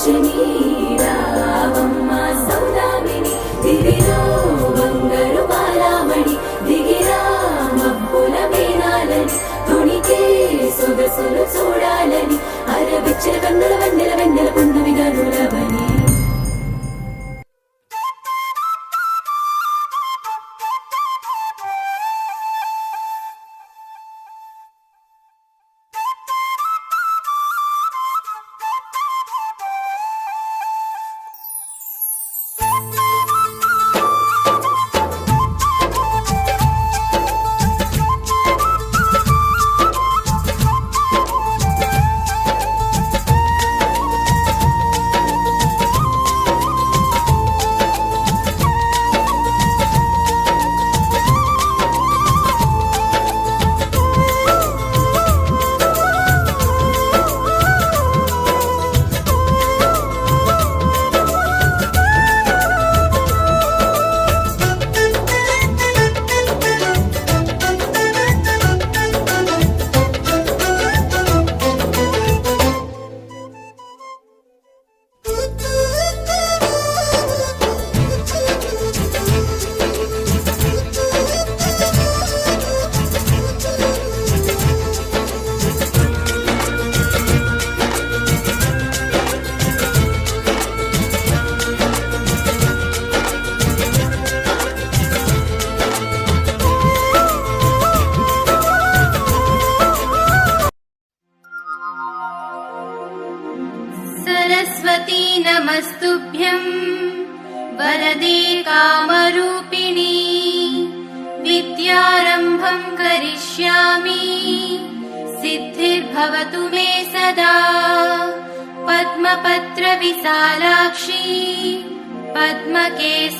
కామాక్షిని రావమ్మ సౌదామిని దివిలో బంగారు బాలామణి దిగిరా మబ్బుల వీణాలని తుణికే సొగసులు చూడాలని అరవిచ్చల కన్నుల వెన్నెల వెన్నెల పున్నమిగా నులవని सरस्वती नमस्तुभ्यं वरदे कामरूपिणी विद्यारम्भं करिष्यामि सिद्धिर्भवतु मे सदा पद्मपत्र विशालाक्षी पद्मकेसरवर्णिनी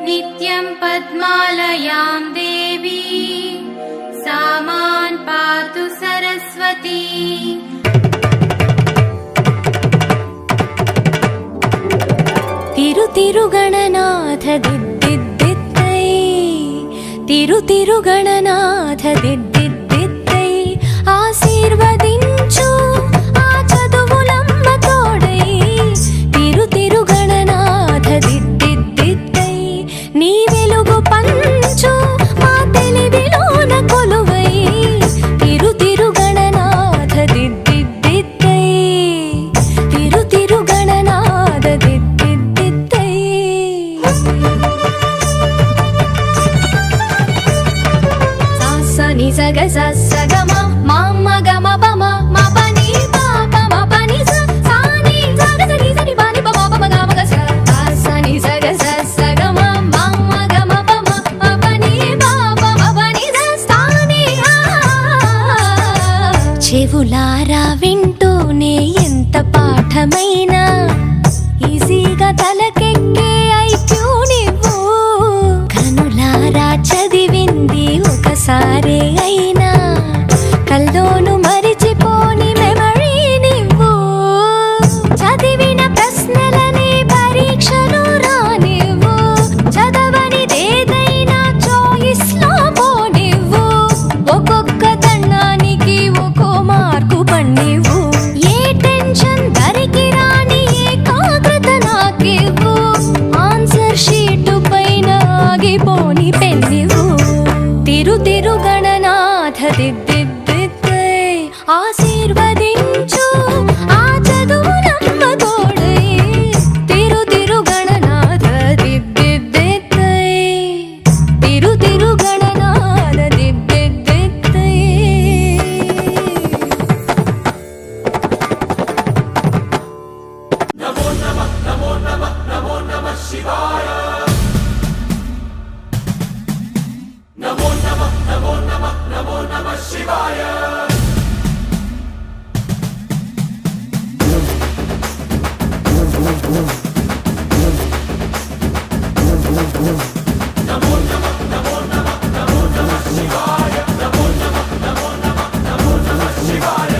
नित्यं पद्मालयां देवी सा मां पातु सरस्वती। तिरुगणनाथ दिद्दिद्दिद्दै तिरुगणनाथ दिद्दिद्दिद्दै आशीर्वदिंचु आ चदुवुलम्म तोडै तिरुगणनाथ दिद्दिद्दिद्दै नी वेलुगु पंचु मा तेलिविलोन कोलुवै तिरुगणनाथ दिद्दिद्दिद्दै तिरुगणनाथ दिद्दिद्दिद्दै नि सग स ग म म म ग म प म म प नि प प म प नि स सा नि स ग स नि स नि प नि प म प म ग म ग स स नि स ग म म म ग म प म म प नि प प म प नि स सा नि చెవులారా వింటూనే ఎంత పాఠమైనా ఈజీగా తలకెక్కే ఐక్యూ నువ్వు కనులారా చదివింది ఒకసారే అయినా కల్లోను మరిచిపోని మెమరీ నువ్వు చదివిన ప్రశ్నలని పరీక్షలు రానివ్వు చదవనిదేదైనా చాయిస్ లో పోనివ్వు ఒక్కొక్క దండానికి ఒక్కో మార్కు పన్నివ్వు ఏ టెన్షన్ దరికి రాని ఏకాగ్రత నాకివ్వు ఆన్సర్ షీటు పైన ఆగిపోని పెన్నివ్వు తిరుగణనాథ దిద్దిద్దిద్दै ఆశీర్వదించు ఆ చదువులమ్మ తోడై తిరుగణనాథ దిద్దిద్దిద్दै తిరుగణనాథ దిద్దిద్దిద్दै నమో నమః నమో నమః నమో నమః శివాయ నమో నమః నమో నమః నమో నమః శివాయ నమో నమః నమో నమః నమో నమః శివాయ నమో నమః నమో నమః నమో నమః శివాయ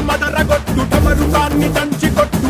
మదరగొట్టు ఢమరుకాన్ని దంచి కొట్టు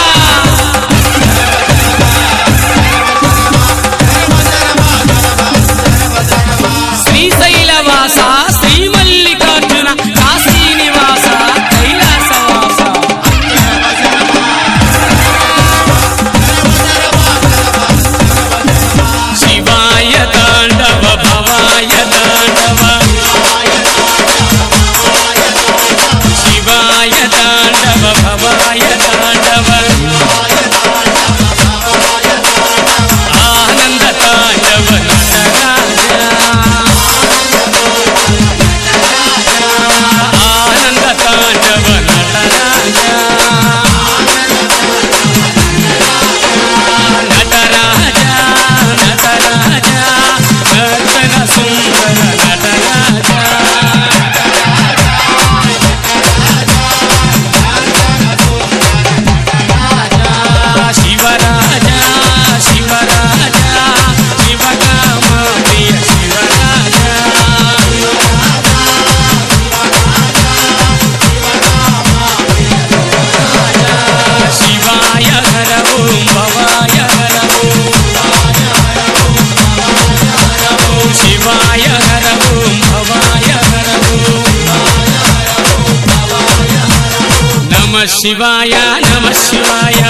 శివాయ నమ శివాయ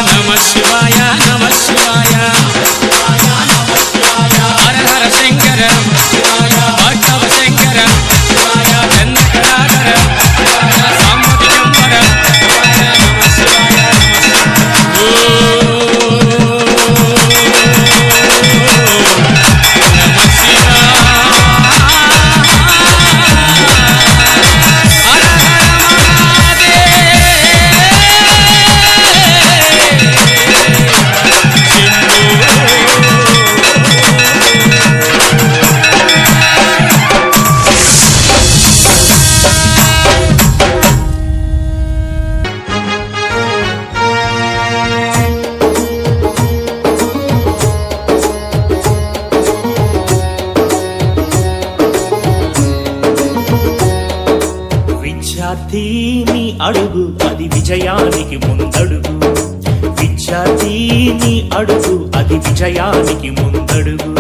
నమ శివాయ నమ శివాయ హర హర శంకర భార్గవ శంకర చంద్రకళాకర సాంబతి చంబర నమ శివాయ విద్యార్థి నీ అడుగు అది విజయానికి ముందడుగు విద్యార్థి నీ అడుగు అది విజయానికి ముందడుగు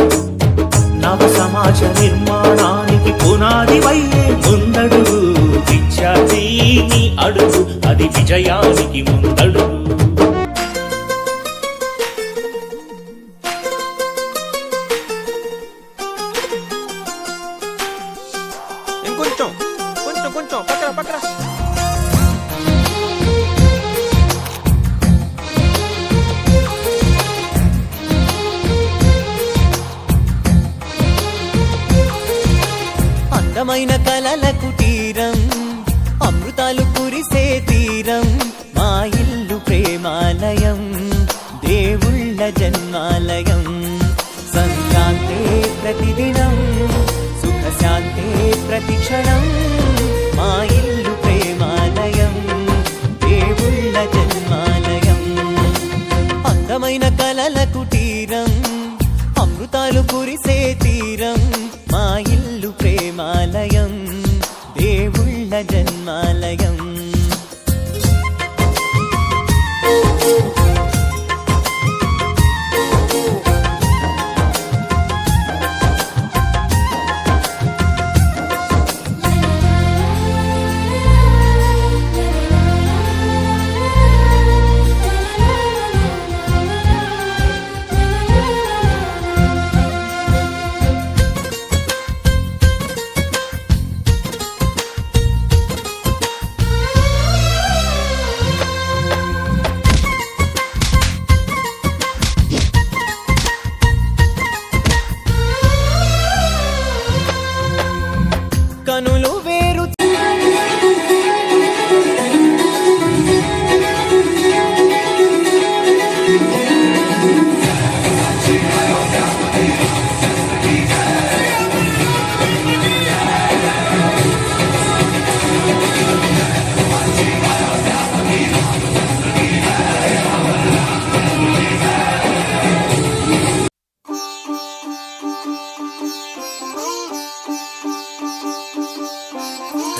నవ సమాజ నిర్మాణానికి పునాది వయ్యే ముందడుగు విద్యార్థి నీ అడుగు అది విజయానికి ముందడుగు ఇంకొంచెం కొంచెం కొంచెం పక్కన పక్కన అందమైన కలల కుటీరం అమృతాలు కురిసే తీరం మా ఇల్లు ప్రేమాలయం దేవుళ్ళ జన్మాలయం సంక్రాంతే ప్రతిదినం సుఖశాంతే ప్రతిక్షణం మా ఇల్లు ప్రేమాలయం దేవుళ్ళ జన్మాలయం అందమైన కలల కుటీరం అమృతాలు కురిసే తీరం మా ఇల్లు ప్రేమాలయం దేవుళ్ళ జన్మాలయం కనులు